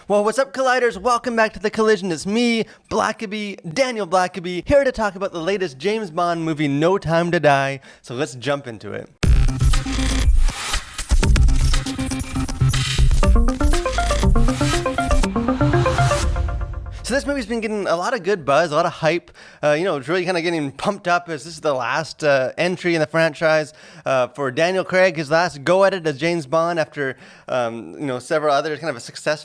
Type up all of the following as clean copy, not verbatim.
Well, what's up, Colliders? Welcome back to The Collision. It's me, Blackaby, Daniel Blackaby, here to talk about the latest James Bond movie, No Time to Die. So let's jump into it. So this movie's been getting a lot of good buzz, a lot of hype. It's really kind of getting pumped up as this is the last entry in the franchise for Daniel Craig, his last go at it as James Bond after, several others, kind of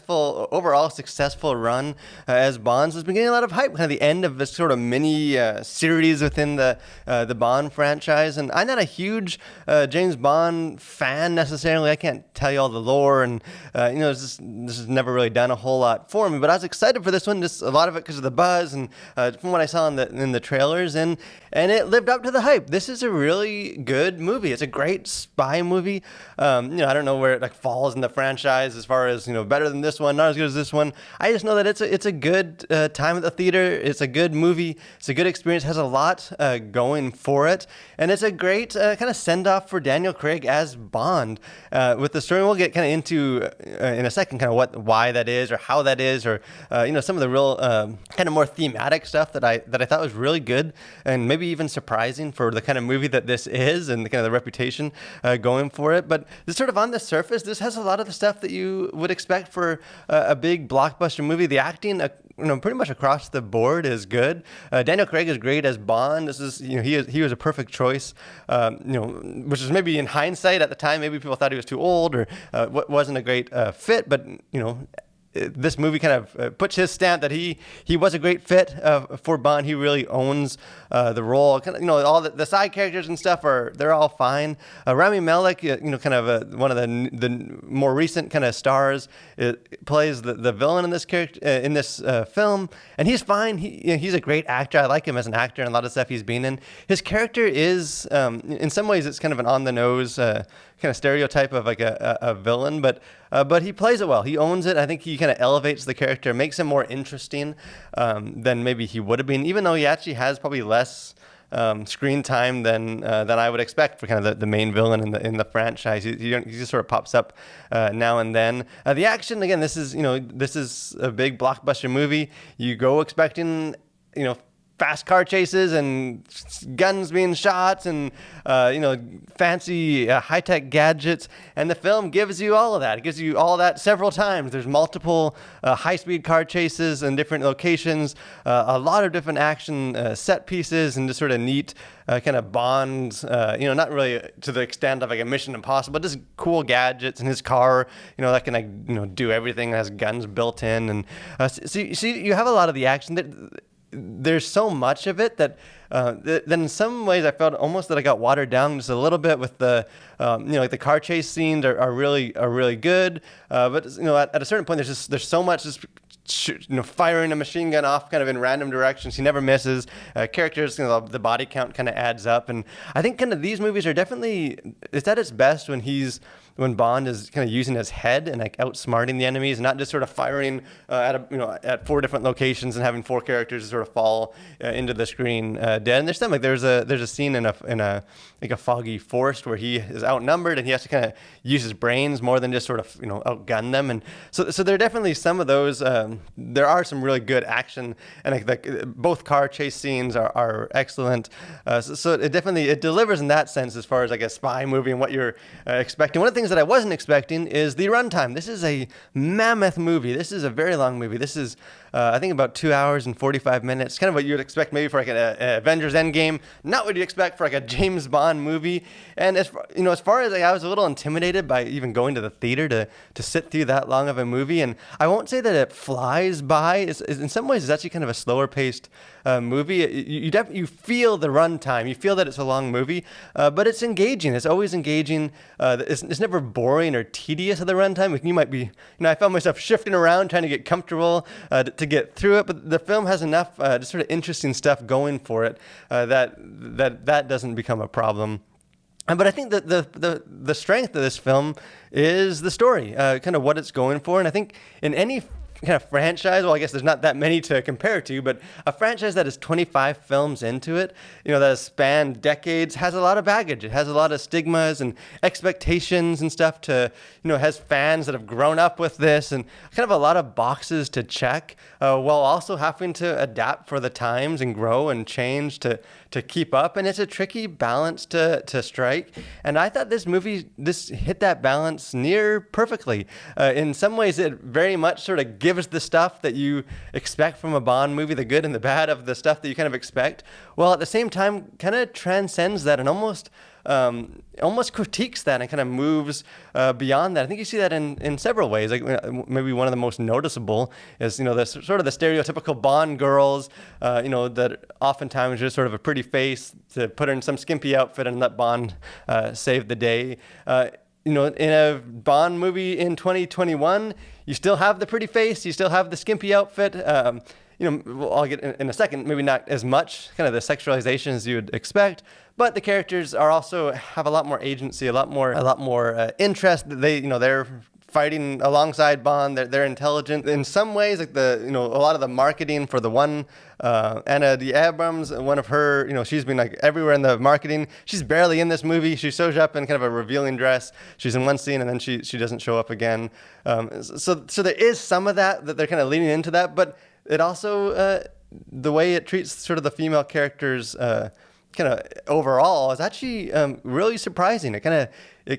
a overall successful run as Bond. So it's been getting a lot of hype, kind of the end of this sort of mini series within the Bond franchise. And I'm not a huge James Bond fan necessarily. I can't tell you all the lore, and this has never really done a whole lot for me. But I was excited for this one. Just a lot of it because of the buzz and from what I saw in the trailers, and it lived up to the hype. This is a really good movie. It's a great spy movie. I don't know where it falls in the franchise as far as better than this one, not as good as this one. I just know that it's a good time at the theater. It's a good movie. It's a good experience. It has a lot going for it, and it's a great kind of send off for Daniel Craig as Bond with the story. We'll get kind of into in a second kind of why that is or how that is, or some of the real kind of more thematic stuff that I thought was really good and maybe even surprising for the kind of movie that this is and the kind of the reputation going for it. But this sort of on the surface, this has a lot of the stuff that you would expect for a big blockbuster movie. The acting, pretty much across the board is good. Daniel Craig is great as Bond. This is, he was a perfect choice, which is maybe in hindsight at the time, maybe people thought he was too old or wasn't a great fit, but, this movie kind of puts his stamp that he was a great fit for Bond. He really owns the role. Kind of, all the side characters and stuff they're all fine. Rami Malek, kind of one of the more recent kind of stars, plays the villain in this character in this film, and he's fine. He's a great actor. I like him as an actor and a lot of stuff he's been in. His character is, in some ways, it's kind of an on the nose kind of stereotype of like a villain, but he plays it well. He owns it. I think he kind of elevates the character, makes him more interesting than maybe he would have been, even though he actually has probably less screen time than I would expect for kind of the main villain in the franchise. He just sort of pops up now and then. The action, again, this is a big blockbuster movie. You go expecting fast car chases and guns being shot and fancy high-tech gadgets, and the film gives you all of that. It gives you all of that several times. There's multiple high-speed car chases in different locations, a lot of different action set pieces, and just sort of neat kind of Bonds, not really to the extent of like a Mission Impossible, but just cool gadgets in his car, that can do everything. It has guns built in, and so you have a lot of the action that. There's so much of it that then in some ways I felt almost that I got watered down just a little bit with the like the car chase scenes are really good, but at a certain point there's so much just firing a machine gun off kind of in random directions. He never misses. Characters, the body count kind of adds up, and I think kind of these movies are definitely, it's at its best when Bond is kind of using his head and like outsmarting the enemies, and not just sort of firing at 4 different locations and having 4 characters sort of fall into the screen dead. And there's something like there's a scene in a foggy forest where he is outnumbered and he has to kind of use his brains more than just sort of outgun them. And so there are definitely some of those. There are some really good action, and both car chase scenes are excellent. So it definitely delivers in that sense as far as like a spy movie and what you're expecting. One of the things that I wasn't expecting is the runtime. This is a mammoth movie. This is a very long movie. This is I think about 2 hours and 45 minutes. Kind of what you would expect maybe for like an Avengers Endgame. Not what you expect for like a James Bond movie. And as far as I was a little intimidated by even going to the theater to sit through that long of a movie. And I won't say that it flies by. In some ways, it's actually kind of a slower paced movie. You feel the runtime. You feel that it's a long movie, but it's engaging. It's always engaging. It's never boring or tedious at the runtime. You might be, I found myself shifting around trying to get comfortable to get through it, but the film has enough just sort of interesting stuff going for it that doesn't become a problem. But I think that the strength of this film is the story, kind of what it's going for. And I think in any kind of franchise, well, I guess there's not that many to compare to, but a franchise that is 25 films into it, that has spanned decades, has a lot of baggage. It has a lot of stigmas and expectations and stuff has fans that have grown up with this, and kind of a lot of boxes to check, while also having to adapt for the times and grow and change to keep up. And it's a tricky balance to strike. And I thought this movie, this hit that balance near perfectly. In some ways, it very much sort of gives the stuff that you expect from a Bond movie, the good and the bad of the stuff that you kind of expect, while at the same time kind of transcends that and almost critiques that and kind of moves beyond that. I think you see that in several ways. Like maybe one of the most noticeable is the sort of the stereotypical Bond girls, that oftentimes just sort of a pretty face to put her in some skimpy outfit and let Bond save the day. In a Bond movie in 2021, you still have the pretty face, you still have the skimpy outfit. I'll get in a second, maybe not as much kind of the sexualization as you would expect, but the characters are also have a lot more agency, a lot more interest. They're fighting alongside Bond. They're intelligent in some ways. Like a lot of the marketing for the one Ana de Abrams, one of her, she's been like everywhere in the marketing. She's barely in this movie. She shows up in kind of a revealing dress. She's in one scene and then she doesn't show up again. So there is some of that they're kind of leaning into that, but it also the way it treats sort of the female characters kind of overall is actually really surprising. It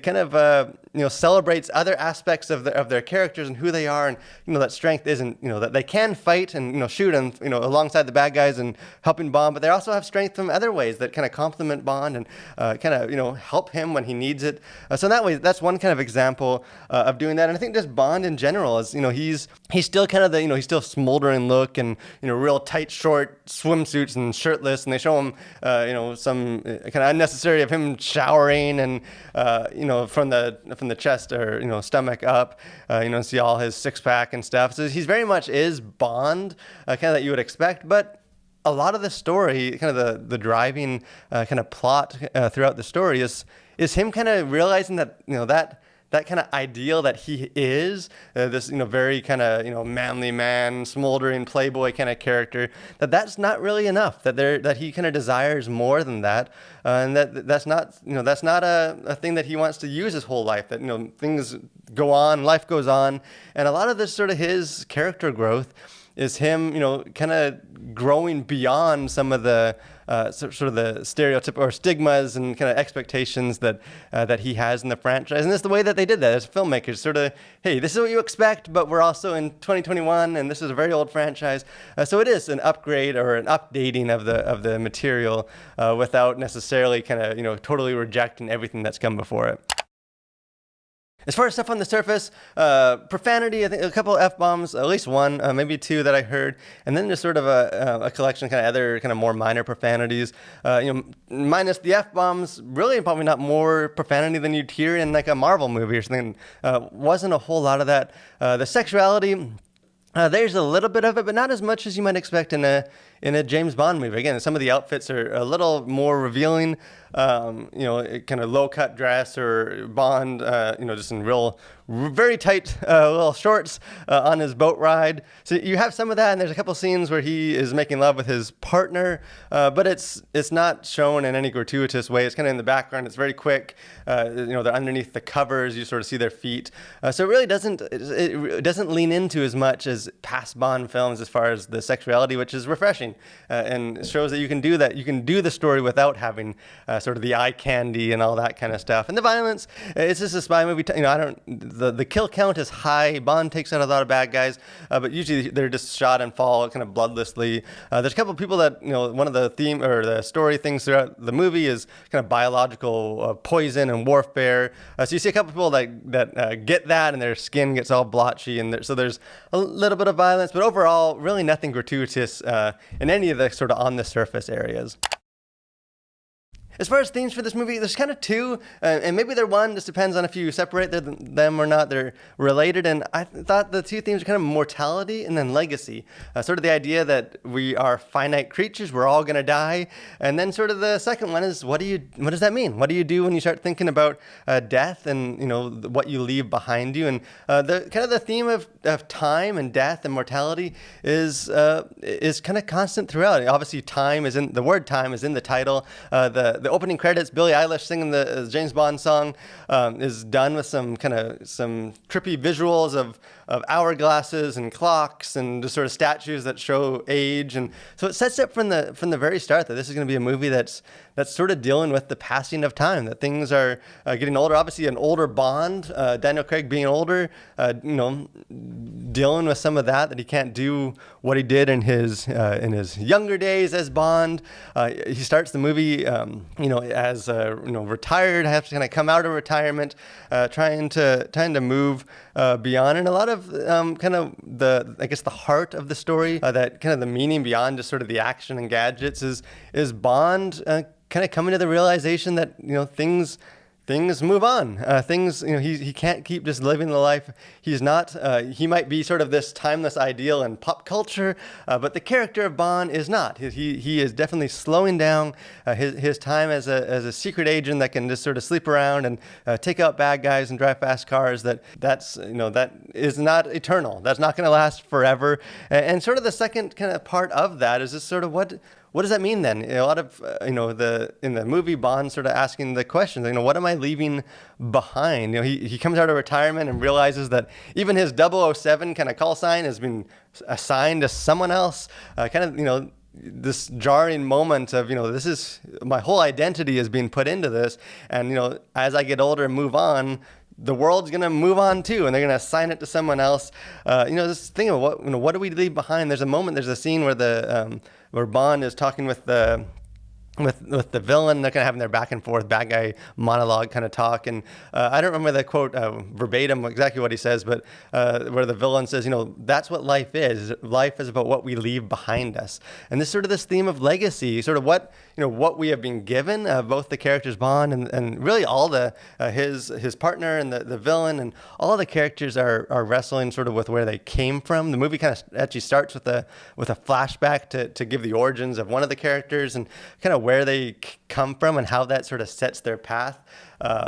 kind of celebrates other aspects of their characters and who they are, and that strength isn't that they can fight and shoot and alongside the bad guys and helping Bond, but they also have strength from other ways that kind of complement Bond and kind of help him when he needs it. So in that way, that's one kind of example of doing that. And I think just Bond in general is he's still kind of he's still smoldering look and real tight short swimsuits and shirtless, and they show him some kind of unnecessary of him showering and from the chest or stomach up, see all his six pack and stuff. So he's very much is Bond, kind of that you would expect, but a lot of the story, kind of the driving kind of plot throughout the story is him kind of realizing that that kind of ideal that he is, this very kind of manly man, smoldering playboy kind of character, that's not really enough. That he kind of desires more than that, and that's not a thing that he wants to use his whole life. That things go on, life goes on, and a lot of this sort of his character growth is him kind of growing beyond some of the sort of the stereotype or stigmas and kind of expectations that he has in the franchise. And it's the way that they did that as filmmakers, sort of, hey, this is what you expect, but we're also in 2021 and this is a very old franchise. So it is an upgrade or an updating of the material without necessarily kind of, totally rejecting everything that's come before it. As far as stuff on the surface, profanity, I think a couple of F-bombs, at least one, maybe two that I heard, and then just sort of a collection of kind of other kind of more minor profanities. Minus the F-bombs, really probably not more profanity than you'd hear in like a Marvel movie or something. Wasn't a whole lot of that. The sexuality, there's a little bit of it, but not as much as you might expect in a James Bond movie. Again, some of the outfits are a little more revealing, kind of low-cut dress or Bond, just in very tight little shorts on his boat ride. So you have some of that, and there's a couple scenes where he is making love with his partner, but it's not shown in any gratuitous way. It's kind of in the background. It's very quick. They're underneath the covers. You sort of see their feet. So it really doesn't lean into as much as past Bond films as far as the sexuality, which is refreshing and shows that you can do that. You can do the story without having sort of the eye candy and all that kind of stuff. And the violence, it's just a spy movie. The kill count is high. Bond takes out a lot of bad guys, but usually they're just shot and fall kind of bloodlessly. There's a couple of people that, one of the theme or the story things throughout the movie is kind of biological poison and warfare. So you see a couple of people that get that and their skin gets all blotchy, and so there's a little bit of violence, but overall, really nothing gratuitous in any of the sort of on the surface areas. As far as themes for this movie, there's kind of two, and maybe they're one. Just depends on if you separate them or not. They're related, and I thought the two themes are kind of mortality and then legacy. Sort of the idea that we are finite creatures, we're all going to die, and then sort of the second one is what does that mean? What do you do when you start thinking about death and what you leave behind you? And the kind of the theme of time and death and mortality is kind of constant throughout. Obviously, the word time is in the title. The opening credits, Billie Eilish singing the James Bond song, is done with some trippy visuals of hourglasses and clocks and just sort of statues that show age. And so it sets up from the very start that this is going to be a movie that's sort of dealing with the passing of time, that things are getting older. Obviously, an older Bond, Daniel Craig being older, dealing with some of that he can't do what he did in his younger days as Bond. He starts the movie, as retired, has to kind of come out of retirement, trying to move beyond, and a lot of kind of the heart of the story, that kind of the meaning beyond just sort of the action and gadgets is Bond kind of coming to the realization that things move on. He can't keep just living the life. He's not. He might be sort of this timeless ideal in pop culture, but the character of Bond is not. He is definitely slowing down his time as a secret agent that can just sort of sleep around and take out bad guys and drive fast cars. That is not eternal. That's not going to last forever. And sort of the second kind of part of that is just sort of what does that mean then? A lot of, in the movie, Bond sort of asking the questions, what am I leaving behind? He comes out of retirement and realizes that even his 007 kind of call sign has been assigned to someone else. This jarring moment of, this is my whole identity is being put into this. And, as I get older and move on, the world's going to move on too, and they're going to assign it to someone else. This thing of what do we leave behind? There's a scene where Bond is talking with the villain. They're kind of having their back and forth bad guy monologue kind of talk, and I don't remember the quote verbatim exactly what he says, but where the villain says, that's what life is. Life is about what we leave behind us, and this theme of legacy, sort of what we have been given, both the characters Bond and really all his partner and the villain, and all the characters are wrestling sort of with where they came from. The movie kind of actually starts with a flashback to give the origins of one of the characters and kind of where they come from and how that sort of sets their path,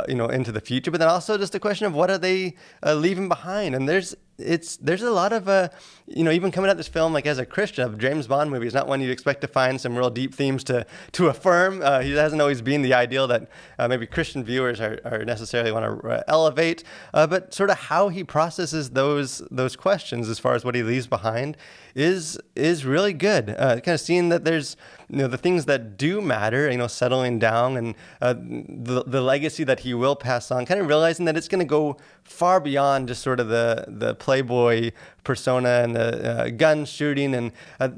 into the future. But then also just the question of what are they leaving behind? And there's a lot of, even coming at this film, like as a Christian, a James Bond movie is not one you'd expect to find some real deep themes to affirm. He hasn't always been the ideal that maybe Christian viewers are necessarily want to elevate, but sort of how he processes those questions as far as what he leaves behind is really good. Kind of seeing that there's, the things that do matter, settling down, and the legacy that he will pass on, kind of realizing that it's going to go far beyond just sort of the playboy persona and the gun shooting. And I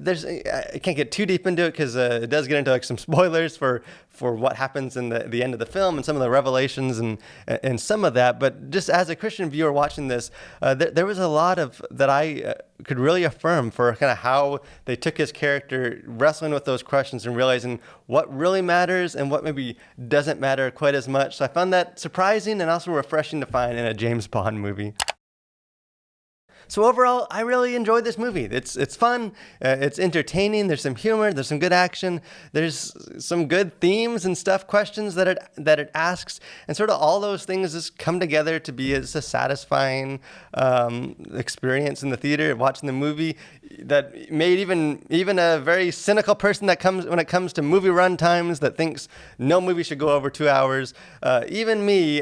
can't get too deep into it because it does get into like some spoilers for what happens in the end of the film and some of the revelations and some of that. But just as a Christian viewer watching this, there was a lot of that I could really affirm for kind of how they took his character, wrestling with those questions and realizing what really matters and what maybe doesn't matter quite as much. So I found that surprising and also refreshing to find in a James Bond movie. So overall, I really enjoyed this movie. It's fun, it's entertaining, there's some humor, there's some good action, there's some good themes and stuff, questions that it asks, and sort of all those things just come together to be a satisfying experience in the theater, watching the movie that made even a very cynical person when it comes to movie run times that thinks no movie should go over 2 hours, even me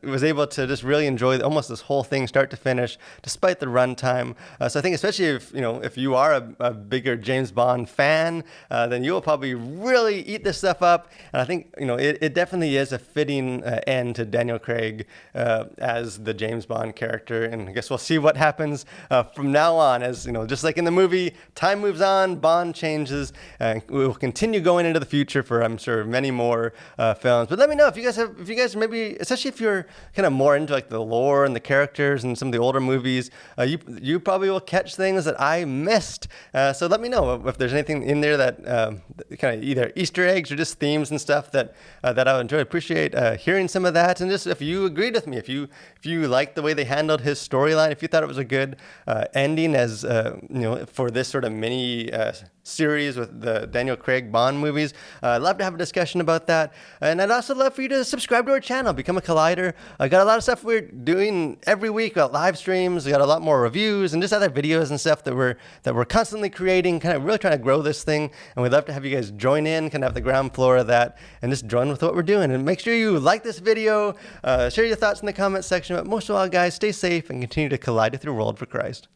was able to just really enjoy almost this whole thing start to finish, despite the runtime. So I think especially if you are a bigger James Bond fan, then you will probably really eat this stuff up. And I think it definitely is a fitting end to Daniel Craig as the James Bond character. And I guess we'll see what happens from now on. As just like in the movie, time moves on, Bond changes, and we will continue going into the future for, I'm sure, many more films. But let me know if you guys maybe, especially if you're kind of more into like the lore and the characters and some of the older movies, you probably will catch things that I missed. So let me know if there's anything in there that kind of either Easter eggs or just themes and stuff that I would enjoy. Appreciate hearing some of that, and just if you agreed with me, if you liked the way they handled his storyline, if you thought it was a good ending as for this sort of mini series with the Daniel Craig Bond movies. I'd love to have a discussion about that. And I'd also love for you to subscribe to our channel, become a Collider. I got a lot of stuff we're doing every week. Got live streams, we got a lot more reviews and just other videos and stuff that we're constantly creating, kind of really trying to grow this thing. And we'd love to have you guys join in, kind of have the ground floor of that, and just join with what we're doing. And make sure you like this video, share your thoughts in the comment section. But most of all, guys, stay safe and continue to collide through the world for Christ.